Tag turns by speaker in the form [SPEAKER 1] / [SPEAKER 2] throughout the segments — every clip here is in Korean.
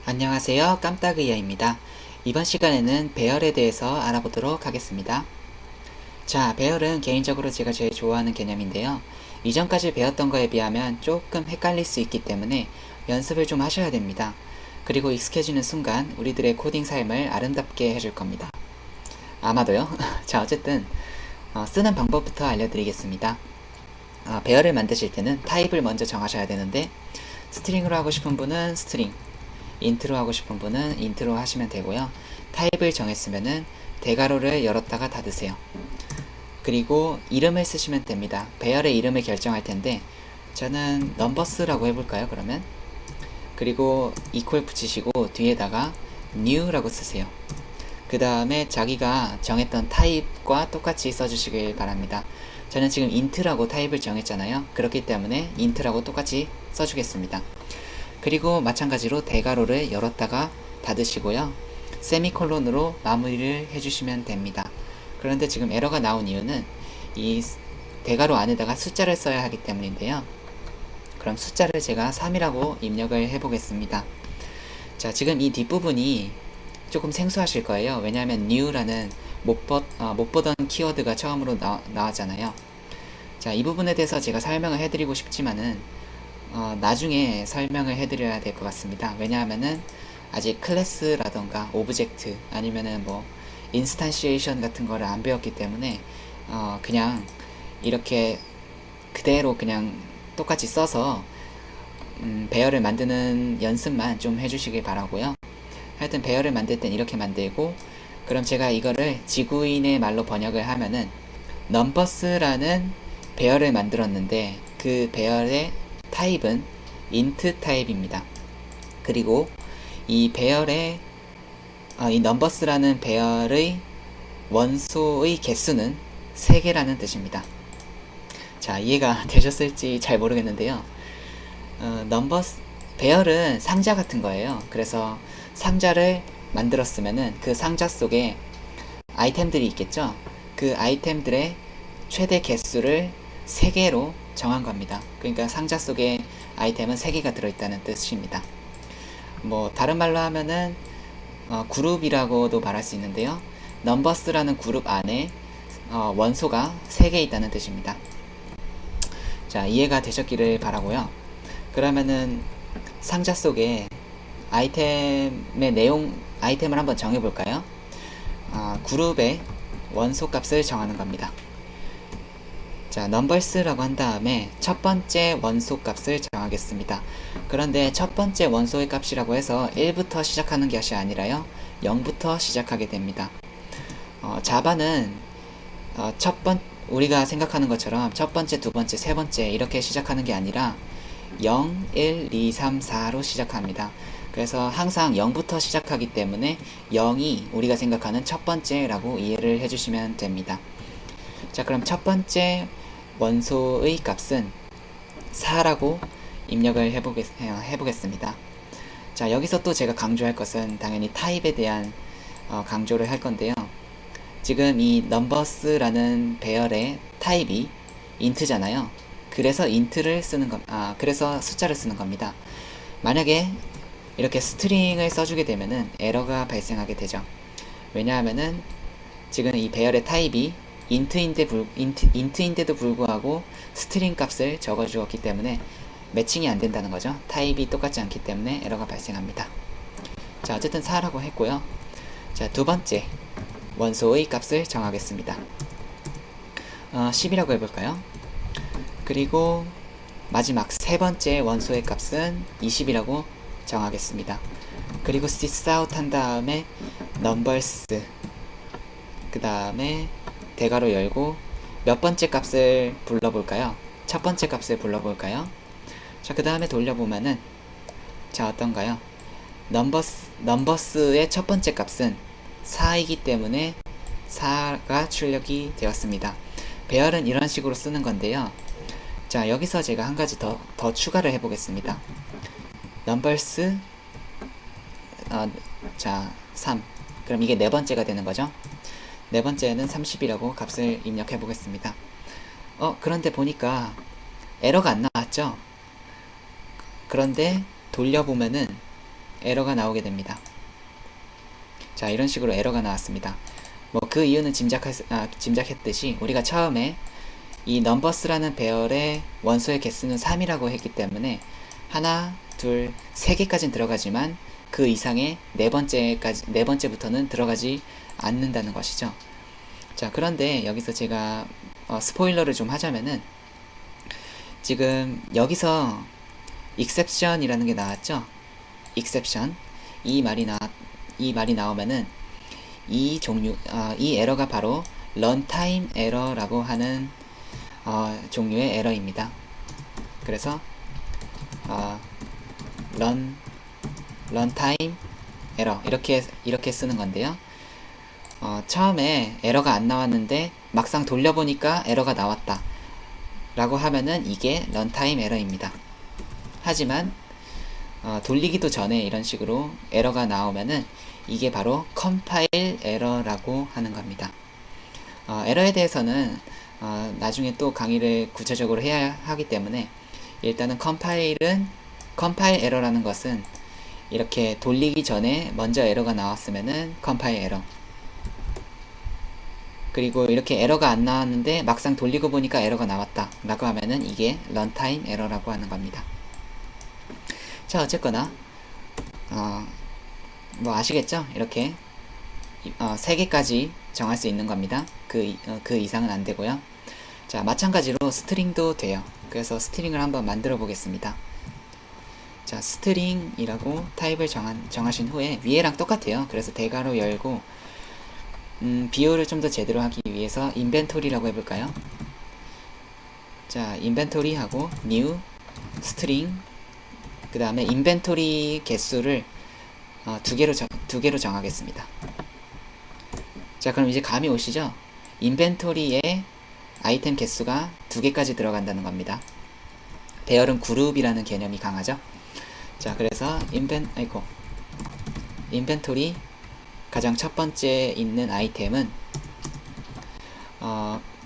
[SPEAKER 1] 안녕하세요. 깜딱이야입니다. 이번 시간에는 배열에 대해서 알아보도록 하겠습니다. 자, 배열은 개인적으로 제가 제일 좋아하는 개념인데요. 이전까지 배웠던 거에 비하면 조금 헷갈릴 수 있기 때문에 연습을 좀 하셔야 됩니다. 그리고 익숙해지는 순간 우리들의 코딩 삶을 아름답게 해줄 겁니다. 아마도요. 자, 어쨌든 쓰는 방법부터 알려드리겠습니다. 배열을 만드실 때는 타입을 먼저 정하셔야 되는데 스트링으로 하고 싶은 분은 스트링, 인트로 하고 싶은 분은 인트로 하시면 되고요. 타입을 정했으면은 대괄호를 열었다가 닫으세요. 그리고 이름을 쓰시면 됩니다. 배열의 이름을 결정할 텐데 저는 넘버스라고 해볼까요? 그러면 그리고 이퀄 붙이시고 뒤에다가 new라고 쓰세요. 그 다음에 자기가 정했던 타입과 똑같이 써주시길 바랍니다. 저는 지금 int라고 타입을 정했잖아요. 그렇기 때문에 int라고 똑같이 써주겠습니다. 그리고 마찬가지로 대괄호를 열었다가 닫으시고요. 세미콜론으로 마무리를 해주시면 됩니다. 그런데 지금 에러가 나온 이유는 이 대괄호 안에다가 숫자를 써야 하기 때문인데요. 그럼 숫자를 제가 3이라고 입력을 해보겠습니다. 자, 지금 이 뒷부분이 조금 생소하실 거예요. 왜냐하면 new라는 못 보던 키워드가 처음으로 나왔잖아요. 자, 이 부분에 대해서 제가 설명을 해드리고 싶지만은 나중에 설명을 해드려야 될 것 같습니다. 왜냐하면은 아직 클래스라던가 오브젝트 아니면은 뭐 인스탄시에이션 같은 거를 안 배웠기 때문에 그냥 이렇게 그대로 그냥 똑같이 써서 배열을 만드는 연습만 좀 해주시길 바라고요. 하여튼 배열을 만들 땐 이렇게 만들고, 그럼 제가 이거를 지구인의 말로 번역을 하면은 넘버스라는 배열을 만들었는데 그 배열의 타입은 int 타입입니다. 그리고 이 배열의 이 넘버스라는 배열의 원소의 개수는 3개라는 뜻입니다. 자, 이해가 되셨을지 잘 모르겠는데요. 넘버스 배열은 상자 같은 거예요. 그래서 상자를 만들었으면은 그 상자 속에 아이템들이 있겠죠. 그 아이템들의 최대 개수를 3개로 정한 겁니다. 그러니까 상자 속에 아이템은 3개가 들어있다는 뜻입니다. 뭐 다른 말로 하면은 그룹이라고도 말할 수 있는데요. 넘버스라는 그룹 안에 원소가 3개 있다는 뜻입니다. 자, 이해가 되셨기를 바라고요. 그러면은 상자 속에 아이템의 아이템을 한번 정해볼까요? 그룹의 원소 값을 정하는 겁니다. 자, numbers라고 한 다음에 첫 번째 원소 값을 정하겠습니다. 그런데 첫 번째 원소의 값이라고 해서 1부터 시작하는 것이 아니라요, 0부터 시작하게 됩니다. 자바는 우리가 생각하는 것처럼 첫 번째, 두 번째, 세 번째 이렇게 시작하는 게 아니라 0, 1, 2, 3, 4로 시작합니다. 그래서 항상 0부터 시작하기 때문에 0이 우리가 생각하는 첫 번째라고 이해를 해주시면 됩니다. 자, 그럼 첫 번째 원소의 값은 4라고 입력을 해보겠습니다. 자, 여기서 또 제가 강조할 것은 당연히 타입에 대한 강조를 할 건데요. 지금 이 numbers라는 배열의 타입이 int잖아요. 그래서 int를 쓰는 그래서 숫자를 쓰는 겁니다. 만약에 이렇게 스트링을 써주게 되면은 에러가 발생하게 되죠. 왜냐하면은 지금 이 배열의 타입이 int인데도 불구하고 스트링 값을 적어주었기 때문에 매칭이 안 된다는 거죠. 타입이 똑같지 않기 때문에 에러가 발생합니다. 자, 어쨌든 4라고 했고요. 자, 두 번째 원소의 값을 정하겠습니다. 10이라고 해볼까요? 그리고 마지막 세 번째 원소의 값은 20이라고 정하겠습니다. 그리고 sys out 한 다음에 numbers, 그 다음에 대괄호 열고 몇 번째 값을 불러볼까요? 첫 번째 값을 불러볼까요? 자, 그 다음에 돌려보면은 자, 어떤가요? 넘버스의 첫 번째 값은 4이기 때문에 4가 출력이 되었습니다. 배열은 이런 식으로 쓰는 건데요. 자, 여기서 제가 한 가지 더 추가를 해보겠습니다. numbers 자, 3. 그럼 이게 네 번째가 되는 거죠. 네 번째는 30이라고 값을 입력해 보겠습니다. 그런데 보니까 에러가 안 나왔죠. 그런데 돌려보면은 에러가 나오게 됩니다. 자, 이런 식으로 에러가 나왔습니다. 뭐 그 이유는 짐작했듯이 우리가 처음에 이 넘버스라는 배열의 원소의 개수는 3이라고 했기 때문에 하나, 둘, 세 개까지는 들어가지만 그 이상의 네 번째부터는 들어가지 않는다는 것이죠. 자, 그런데 여기서 제가 스포일러를 좀 하자면은 지금 여기서 exception이라는 게 나왔죠. exception 이 말이 나오면은 이 에러가 바로 런타임 에러라고 하는 종류의 에러입니다. 그래서 런타임 에러 이렇게 쓰는 건데요. 처음에 에러가 안 나왔는데 막상 돌려보니까 에러가 나왔다 라고 하면은 이게 런타임 에러입니다. 하지만 돌리기도 전에 이런 식으로 에러가 나오면은 이게 바로 컴파일 에러라고 하는 겁니다. 에러에 대해서는 나중에 또 강의를 구체적으로 해야 하기 때문에 일단은 컴파일 에러라는 것은 이렇게 돌리기 전에 먼저 에러가 나왔으면은 컴파일 에러, 그리고 이렇게 에러가 안 나왔는데 막상 돌리고 보니까 에러가 나왔다 라고 하면은 이게 런타임 에러라고 하는 겁니다. 자, 어쨌거나 뭐 아시겠죠? 이렇게 3개까지 정할 수 있는 겁니다. 그 이상은 안 되고요. 자, 마찬가지로 스트링도 돼요. 그래서 스트링을 한번 만들어 보겠습니다. 자, 스트링이라고 타입을 정하신 후에 위에랑 똑같아요. 그래서 대괄호 열고 비율을 좀 더 제대로 하기 위해서 인벤토리라고 해볼까요? 자, 인벤토리 하고 new 스트링, 그 다음에 인벤토리 개수를 두 개로 정하겠습니다. 자, 그럼 이제 감이 오시죠? 인벤토리에 아이템 개수가 2개까지 들어간다는 겁니다. 배열은 그룹이라는 개념이 강하죠? 자, 그래서 인벤토리 가장 첫 번째 있는 아이템은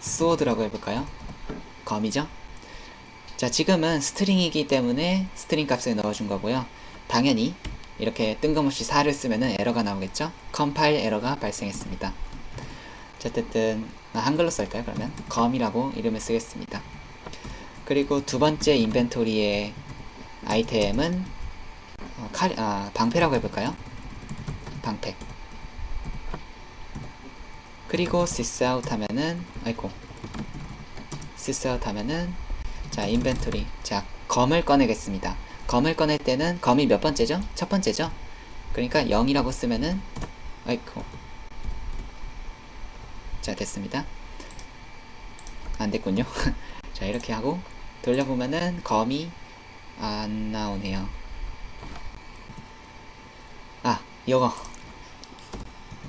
[SPEAKER 1] 스워드라고 해볼까요? 검이죠? 자, 지금은 스트링이기 때문에 스트링 값을 넣어준 거고요. 당연히 이렇게 뜬금없이 4를 쓰면은 에러가 나오겠죠? 컴파일 에러가 발생했습니다. 자, 어쨌든 한글로 쓸까요? 그러면 검이라고 이름을 쓰겠습니다. 그리고 두 번째 인벤토리의 아이템은 방패라고 해볼까요? 방패. 그리고 sysout 하면은 sysout 하면은 자, 인벤토리. 자, 검을 꺼내겠습니다. 검을 꺼낼 때는 검이 몇 번째죠? 첫 번째죠? 그러니까 0이라고 쓰면은 자, 됐습니다. 안 됐군요. 자, 이렇게 하고 돌려보면은 검이 안 나오네요.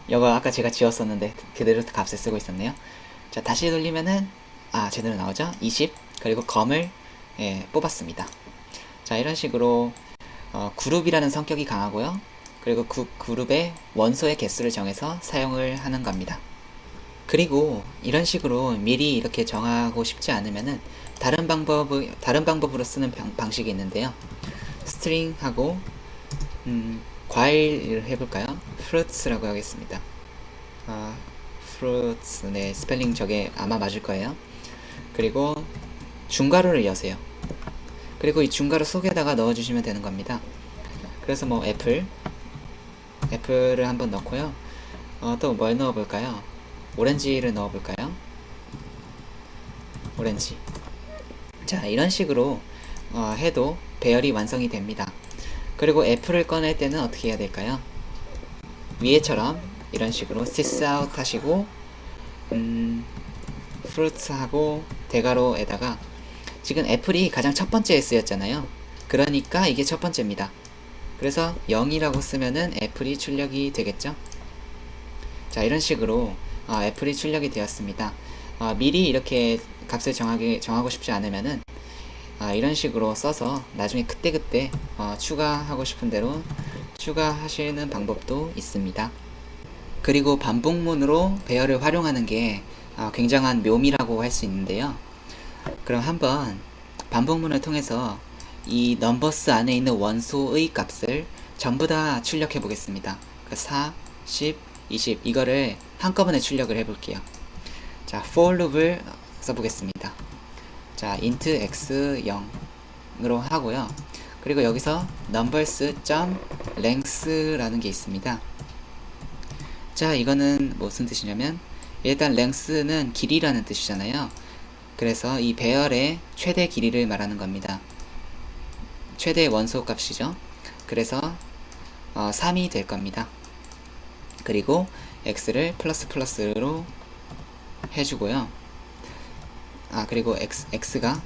[SPEAKER 1] 요거 아까 제가 지웠었는데 그대로 값을 쓰고 있었네요. 자, 다시 돌리면은 제대로 나오죠? 20. 그리고 검을 뽑았습니다. 자, 이런 식으로 그룹이라는 성격이 강하고요. 그리고 그 그룹의 원소의 개수를 정해서 사용을 하는 겁니다. 그리고 이런 식으로 미리 이렇게 정하고 싶지 않으면은 다른 방법으로 쓰는 방식이 있는데요. 스트링하고 과일을 해볼까요? fruits라고 하겠습니다. fruits, 네, 스펠링 저게 아마 맞을 거예요. 그리고 중괄호를 여세요. 그리고 이 중괄호 속에다가 넣어주시면 되는 겁니다. 그래서 뭐 애플을 한번 넣고요. 또 뭘 넣어볼까요? 오렌지를 넣어볼까요? 오렌지. 자, 이런 식으로 해도 배열이 완성이 됩니다. 그리고 애플을 꺼낼 때는 어떻게 해야 될까요? 위에처럼 이런 식으로 sysout 하시고 fruits 하고 대괄호에다가 지금 애플이 가장 첫 번째에 쓰였잖아요. 그러니까 이게 첫 번째입니다. 그래서 0이라고 쓰면은 애플이 출력이 되겠죠? 자, 이런 식으로 애플이 출력이 되었습니다. 미리 이렇게 값을 정하고 싶지 않으면은 이런 식으로 써서 나중에 그때그때 추가하고 싶은 대로 추가하시는 방법도 있습니다. 그리고 반복문으로 배열을 활용하는 게 굉장한 묘미라고 할 수 있는데요. 그럼 한번 반복문을 통해서 이 넘버스 안에 있는 원소의 값을 전부 다 출력해 보겠습니다. 4, 10, 20 이거를 한꺼번에 출력을 해 볼게요. 자, for loop을 써보겠습니다. 자, int x 0으로 하고요. 그리고 여기서 numbers.length라는 게 있습니다. 자, 이거는 무슨 뜻이냐면 일단 length는 길이라는 뜻이잖아요. 그래서 이 배열의 최대 길이를 말하는 겁니다. 최대 원소 값이죠. 그래서 3이 될 겁니다. 그리고 x를 플러스로 해주고요. 그리고 x가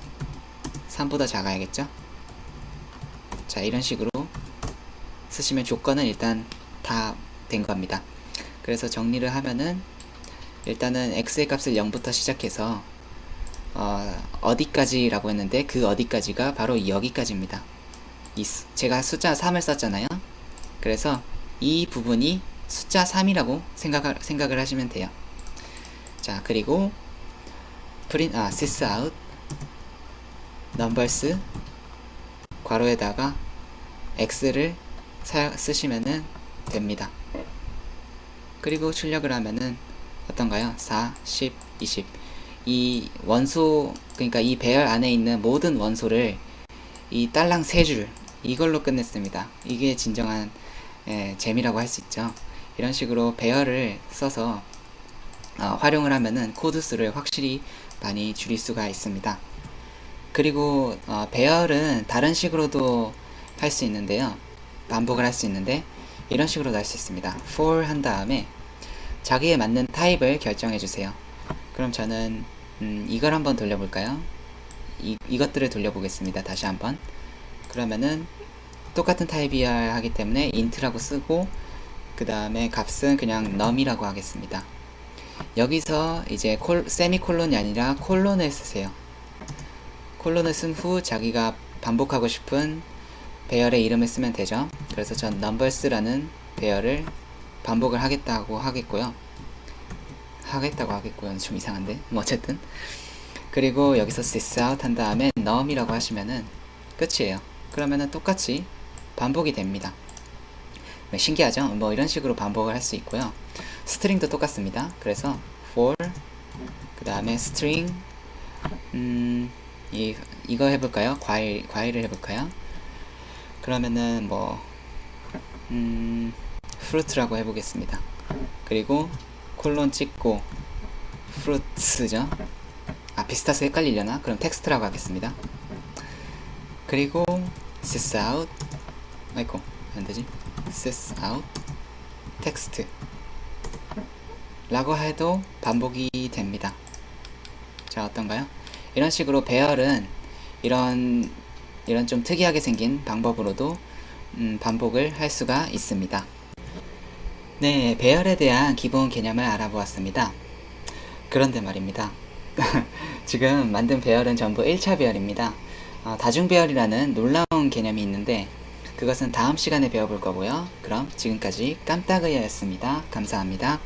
[SPEAKER 1] 3보다 작아야겠죠. 자, 이런 식으로 쓰시면 조건은 일단 다 된 겁니다. 그래서 정리를 하면은 일단은 x의 값을 0부터 시작해서 어디까지 라고 했는데 그 어디까지가 바로 여기까지입니다. 제가 숫자 3을 썼잖아요. 그래서 이 부분이 숫자 3이라고 생각을 하시면 돼요. 자, 그리고 sys out numbers 괄호에다가 x를 쓰시면은 됩니다. 그리고 출력을 하면은 어떤가요? 4, 10, 20 이 원소, 그러니까 이 배열 안에 있는 모든 원소를 이 딸랑 3줄 이걸로 끝냈습니다. 이게 진정한 재미라고 할 수 있죠. 이런 식으로 배열을 써서 활용을 하면은 코드 수를 확실히 많이 줄일 수가 있습니다. 그리고 배열은 다른 식으로도 할 수 있는데요. 반복을 할 수 있는데 이런 식으로도 할 수 있습니다. for 한 다음에 자기에 맞는 타입을 결정해 주세요. 그럼 저는 이걸 한번 돌려볼까요? 이것들을 돌려보겠습니다. 다시 한번. 그러면은 똑같은 타입이어야 하기 때문에 int라고 쓰고 그 다음에 값은 그냥 num이라고 하겠습니다. 여기서 이제 세미콜론이 아니라 콜론을 쓰세요. 콜론을 쓴 후 자기가 반복하고 싶은 배열의 이름을 쓰면 되죠. 그래서 전 numbers라는 배열을 반복을 하겠다고 하겠고요. 좀 이상한데 뭐 어쨌든. 그리고 여기서 sys out 한 다음에 num이라고 하시면은 끝이에요. 그러면은 똑같이 반복이 됩니다. 신기하죠? 뭐 이런 식으로 반복을 할 수 있고요. 스트링도 똑같습니다. 그래서 for 그 다음에 string 이거 해볼까요? 과일을 해볼까요? 그러면은 뭐 fruit라고 해보겠습니다. 그리고 콜론 찍고 fruits죠? 비슷해서 헷갈리려나? 그럼 텍스트라고 하겠습니다. 그리고 sys out 안되지? sys out 텍스트 라고 해도 반복이 됩니다. 자, 어떤가요? 이런 식으로 배열은 이런 좀 특이하게 생긴 방법으로도 반복을 할 수가 있습니다. 네, 배열에 대한 기본 개념을 알아보았습니다. 그런데 말입니다. 지금 만든 배열은 전부 1차 배열입니다. 다중배열이라는 놀라운 개념이 있는데 그것은 다음 시간에 배워볼 거고요. 그럼 지금까지 깜딱의야였습니다. 감사합니다.